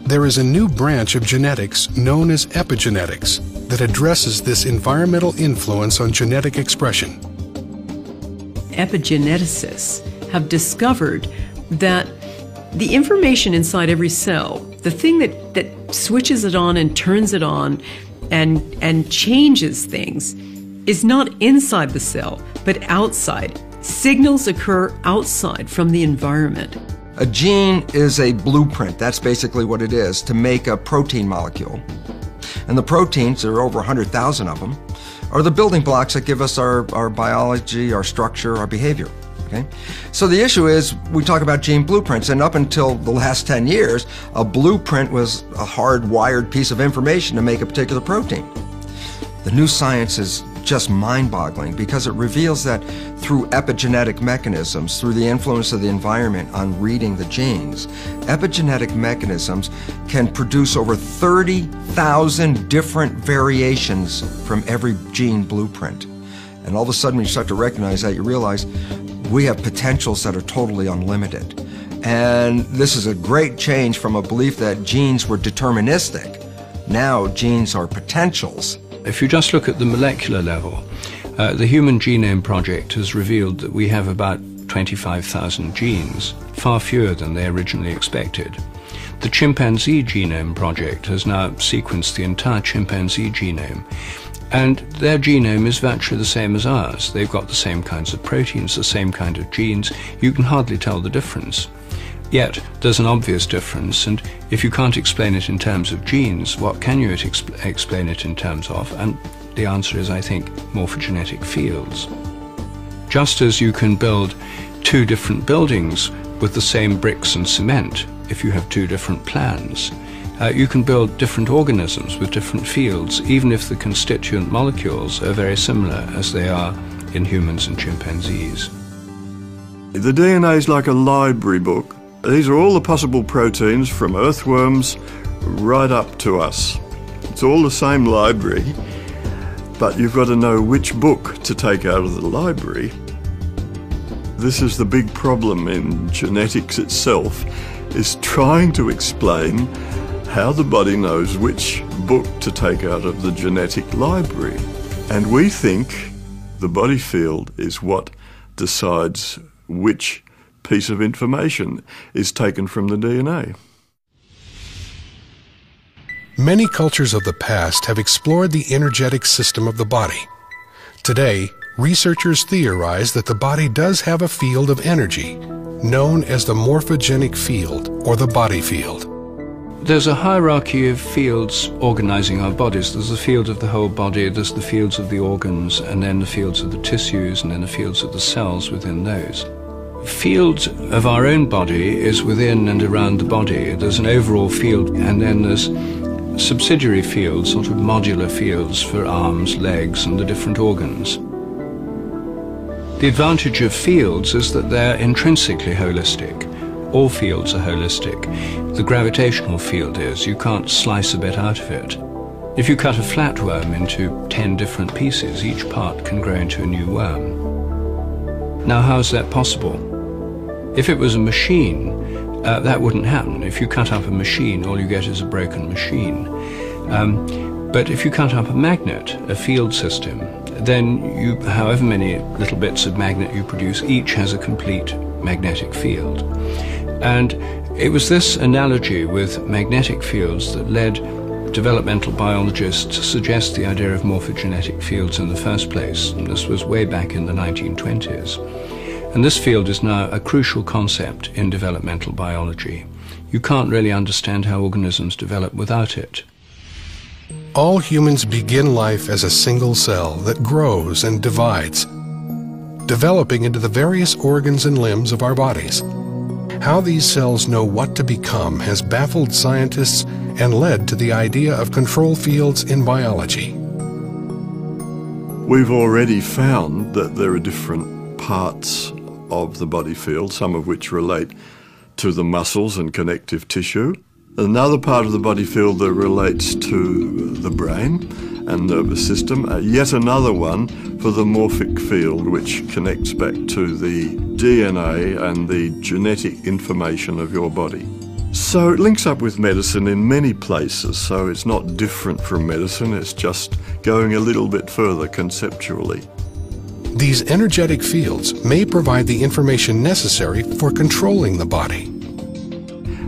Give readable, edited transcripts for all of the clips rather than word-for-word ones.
There is a new branch of genetics known as epigenetics that addresses this environmental influence on genetic expression. Epigeneticists have discovered that the information inside every cell, the thing that switches it on and turns it on and changes things, is not inside the cell, but outside. Signals occur outside from the environment. A gene is a blueprint, that's basically what it is, to make a protein molecule. And the proteins, there are over 100,000 of them, are the building blocks that give us our biology, our structure, our behavior. Okay? So the issue is, we talk about gene blueprints, and up until the last 10 years, a blueprint was a hardwired piece of information to make a particular protein. The new science is just mind-boggling because it reveals that through epigenetic mechanisms, through the influence of the environment on reading the genes, epigenetic mechanisms can produce over 30,000 different variations from every gene blueprint. And all of a sudden, when you start to recognize that, you realize we have potentials that are totally unlimited. And this is a great change from a belief that genes were deterministic. Now, genes are potentials. If you just look at the molecular level, the Human Genome Project has revealed that we have about 25,000 genes, far fewer than they originally expected. The Chimpanzee Genome Project has now sequenced the entire chimpanzee genome, and their genome is virtually the same as ours. They've got the same kinds of proteins, the same kind of genes. You can hardly tell the difference. Yet, there's an obvious difference, and if you can't explain it in terms of genes, what can you explain it in terms of? And the answer is, I think, morphogenetic fields. Just as you can build two different buildings with the same bricks and cement, if you have two different plans, you can build different organisms with different fields, even if the constituent molecules are very similar as they are in humans and chimpanzees. The DNA is like a library book. These are all the possible proteins from earthworms right up to us. It's all the same library, but you've got to know which book to take out of the library. This is the big problem in genetics itself, is trying to explain how the body knows which book to take out of the genetic library. And we think the body field is what decides which piece of information is taken from the DNA. Many cultures of the past have explored the energetic system of the body. Today, researchers theorize that the body does have a field of energy, known as the morphogenic field, or the body field. There's a hierarchy of fields organizing our bodies. There's the field of the whole body, there's the fields of the organs, and then the fields of the tissues, and then the fields of the cells within those. Field of our own body is within and around the body. There's an overall field, and then there's subsidiary fields, sort of modular fields for arms, legs, and the different organs. The advantage of fields is that they're intrinsically holistic. All fields are holistic. The gravitational field is. You can't slice a bit out of it. If you cut a flatworm into 10 different pieces, each part can grow into a new worm. Now, how is that possible? If it was a machine, that wouldn't happen. If you cut up a machine, all you get is a broken machine. But if you cut up a magnet, a field system, then you, however many little bits of magnet you produce, each has a complete magnetic field. And it was this analogy with magnetic fields that led developmental biologists to suggest the idea of morphogenetic fields in the first place. And this was way back in the 1920s. And this field is now a crucial concept in developmental biology. You can't really understand how organisms develop without it. All humans begin life as a single cell that grows and divides, developing into the various organs and limbs of our bodies. How these cells know what to become has baffled scientists and led to the idea of control fields in biology. We've already found that there are different parts of the body field, some of which relate to the muscles and connective tissue. Another part of the body field that relates to the brain and nervous system. Yet another one for the morphic field, which connects back to the DNA and the genetic information of your body. So it links up with medicine in many places, so it's not different from medicine, it's just going a little bit further conceptually. These energetic fields may provide the information necessary for controlling the body.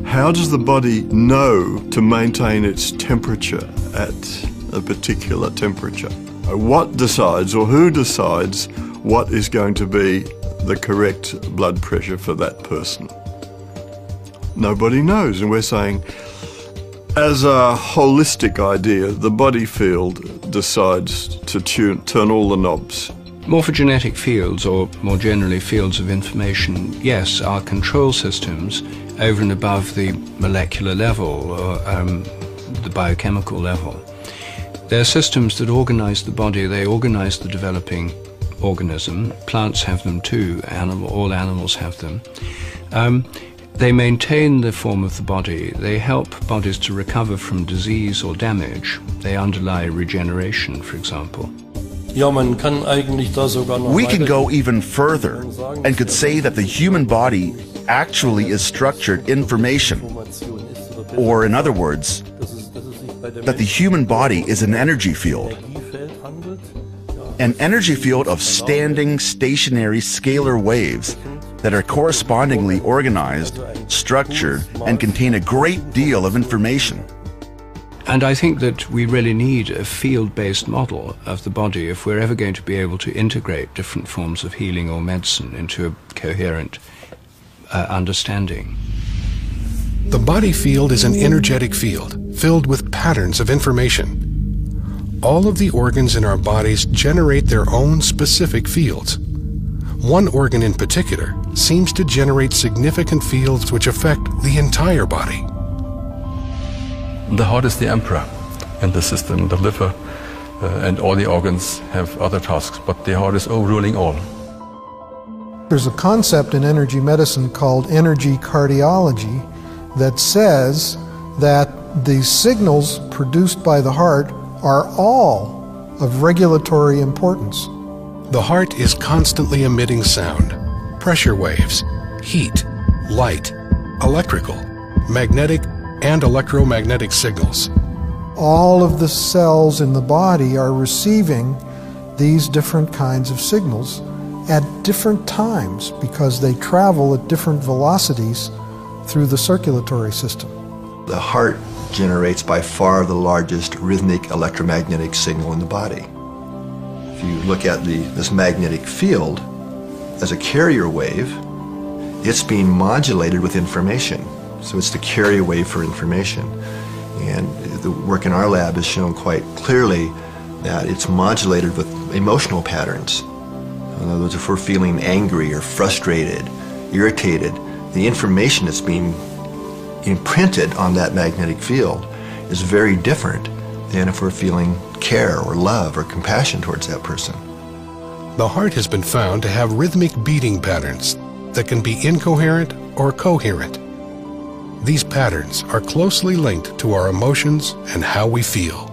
How does the body know to maintain its temperature at a particular temperature? What decides, or who decides, what is going to be the correct blood pressure for that person? Nobody knows, and we're saying, as a holistic idea, the body field decides to turn all the knobs. Morphogenetic fields, or more generally fields of information, yes, are control systems over and above the molecular level or the biochemical level. They're systems that organize the body, they organize the developing organism. Plants have them too, all animals have them. They maintain the form of the body, they help bodies to recover from disease or damage, they underlie regeneration, for example. We can go even further and could say that the human body actually is structured information. Or in other words, that the human body is an energy field. An energy field of standing, stationary, scalar waves that are correspondingly organized, structured, and contain a great deal of information. And I think that we really need a field-based model of the body if we're ever going to be able to integrate different forms of healing or medicine into a coherent understanding. The body field is an energetic field filled with patterns of information. All of the organs in our bodies generate their own specific fields. One organ in particular seems to generate significant fields which affect the entire body. The heart is the emperor in the system, the liver, and all the organs have other tasks, but the heart is overruling all. There's a concept in energy medicine called energy cardiology that says that the signals produced by the heart are all of regulatory importance. The heart is constantly emitting sound, pressure waves, heat, light, electrical, magnetic, and electromagnetic signals. All of the cells in the body are receiving these different kinds of signals at different times because they travel at different velocities through the circulatory system. The heart generates by far the largest rhythmic electromagnetic signal in the body. If you look at this magnetic field as a carrier wave, it's being modulated with information. So it's the carrier wave for information. And the work in our lab has shown quite clearly that it's modulated with emotional patterns. In other words, if we're feeling angry or frustrated, irritated, the information that's being imprinted on that magnetic field is very different than if we're feeling care or love or compassion towards that person. The heart has been found to have rhythmic beating patterns that can be incoherent or coherent. These patterns are closely linked to our emotions and how we feel.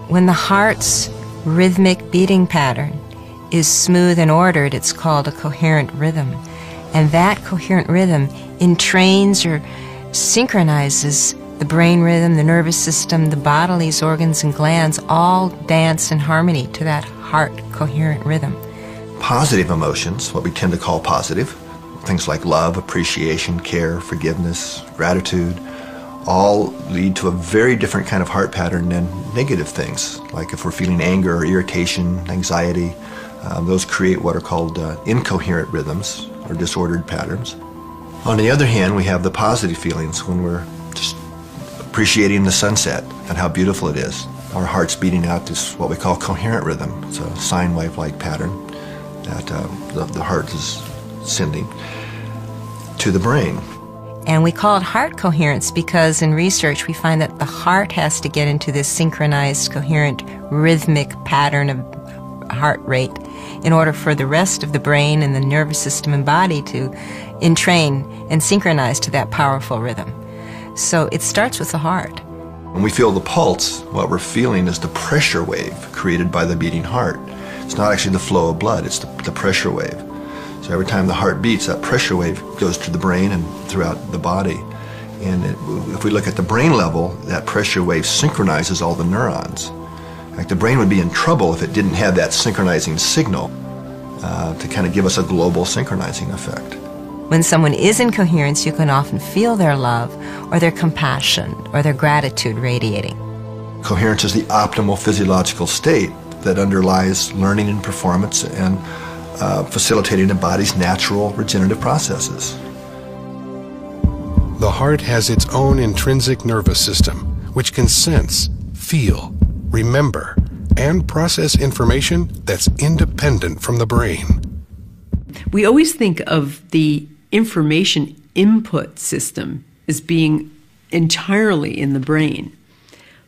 When the heart's rhythmic beating pattern is smooth and ordered, it's called a coherent rhythm. And that coherent rhythm entrains or synchronizes the brain rhythm, the nervous system, the bodily organs and glands all dance in harmony to that heart coherent rhythm. Positive emotions, what we tend to call positive, things like love, appreciation, care, forgiveness, gratitude, all lead to a very different kind of heart pattern than negative things. Like if we're feeling anger or irritation, anxiety, those create what are called incoherent rhythms or disordered patterns. On the other hand, we have the positive feelings when we're just appreciating the sunset and how beautiful it is. Our heart's beating out this what we call coherent rhythm. It's a sine wave-like pattern that the heart is sending to the brain. And we call it heart coherence because in research we find that the heart has to get into this synchronized, coherent, rhythmic pattern of heart rate in order for the rest of the brain and the nervous system and body to entrain and synchronize to that powerful rhythm. So it starts with the heart. When we feel the pulse, what we're feeling is the pressure wave created by the beating heart. It's not actually the flow of blood, it's the pressure wave. So every time the heart beats, that pressure wave goes to the brain and throughout the body. And if we look at the brain level, that pressure wave synchronizes all the neurons. In fact, the brain would be in trouble if it didn't have that synchronizing signal to kind of give us a global synchronizing effect. When someone is in coherence, you can often feel their love or their compassion or their gratitude radiating. Coherence is the optimal physiological state that underlies learning and performance and facilitating the body's natural regenerative processes. The heart has its own intrinsic nervous system, which can sense, feel, remember, and process information that's independent from the brain. We always think of the information input system as being entirely in the brain.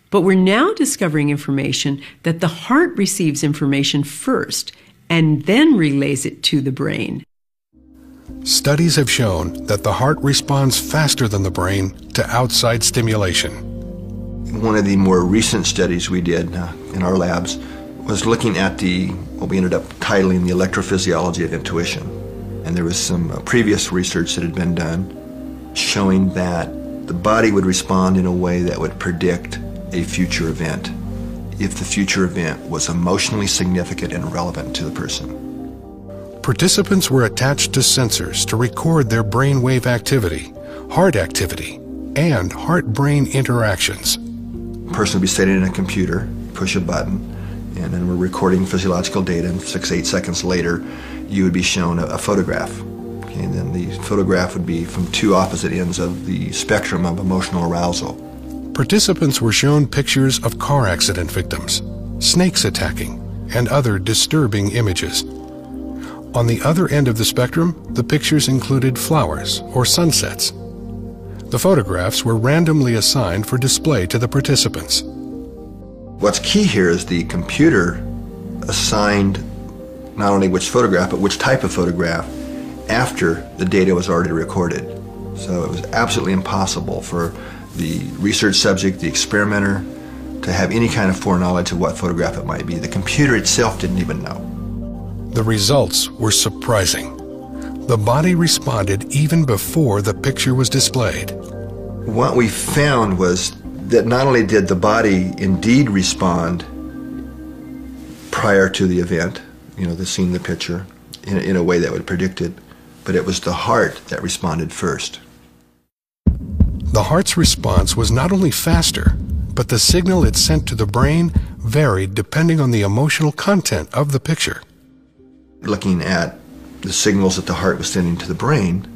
But we're now discovering information that the heart receives information first and then relays it to the brain. Studies have shown that the heart responds faster than the brain to outside stimulation. One of the more recent studies we did in our labs was looking at what we ended up titling the electrophysiology of intuition. And there was some previous research that had been done showing that the body would respond in a way that would predict a future event if the future event was emotionally significant and relevant to the person. Participants were attached to sensors to record their brainwave activity, and heart-brain interactions. A person would be sitting in a computer, push a button, and then we're recording physiological data, and 6-8 seconds later, you would be shown a photograph. Okay, and then the photograph would be from two opposite ends of the spectrum of emotional arousal. Participants were shown pictures of car accident victims, snakes attacking, and other disturbing images. On the other end of the spectrum, the pictures included flowers or sunsets. The photographs were randomly assigned for display to the participants. What's key here is the computer assigned not only which photograph, but which type of photograph after the data was already recorded. So it was absolutely impossible for the research subject, the experimenter, to have any kind of foreknowledge of what photograph it might be. The computer itself didn't even know. The results were surprising. The body responded even before the picture was displayed. What we found was that not only did the body indeed respond prior to the event, the seeing the picture, in a way that would predict it, but it was the heart that responded first. The heart's response was not only faster, but the signal it sent to the brain varied depending on the emotional content of the picture. Looking at the signals that the heart was sending to the brain,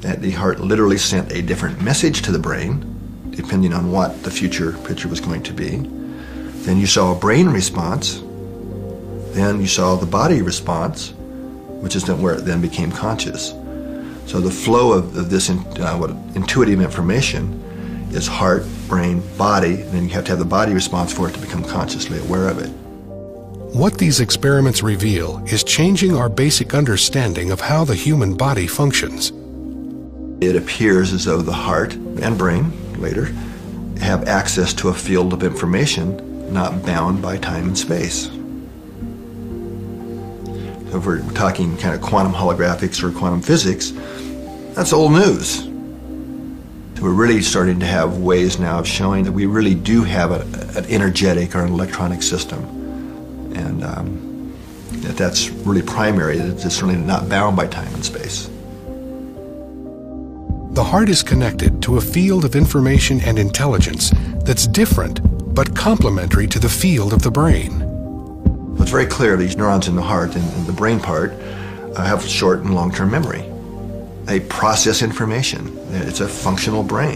that the heart literally sent a different message to the brain, depending on what the future picture was going to be. Then you saw a brain response. Then you saw the body response, which is where it then became conscious. So the flow of this intuitive information is heart, brain, body, and then you have to have the body response for it to become consciously aware of it. What these experiments reveal is changing our basic understanding of how the human body functions. It appears as though the heart and brain, later, have access to a field of information not bound by time and space. So if we're talking kind of quantum holographics or quantum physics, that's old news. So we're really starting to have ways now of showing that we really do have an energetic or an electronic system. And that's really primary, that it's really not bound by time and space. The heart is connected to a field of information and intelligence that's different but complementary to the field of the brain. It's very clear these neurons in the heart and the brain part have short and long-term memory. They process information. It's a functional brain.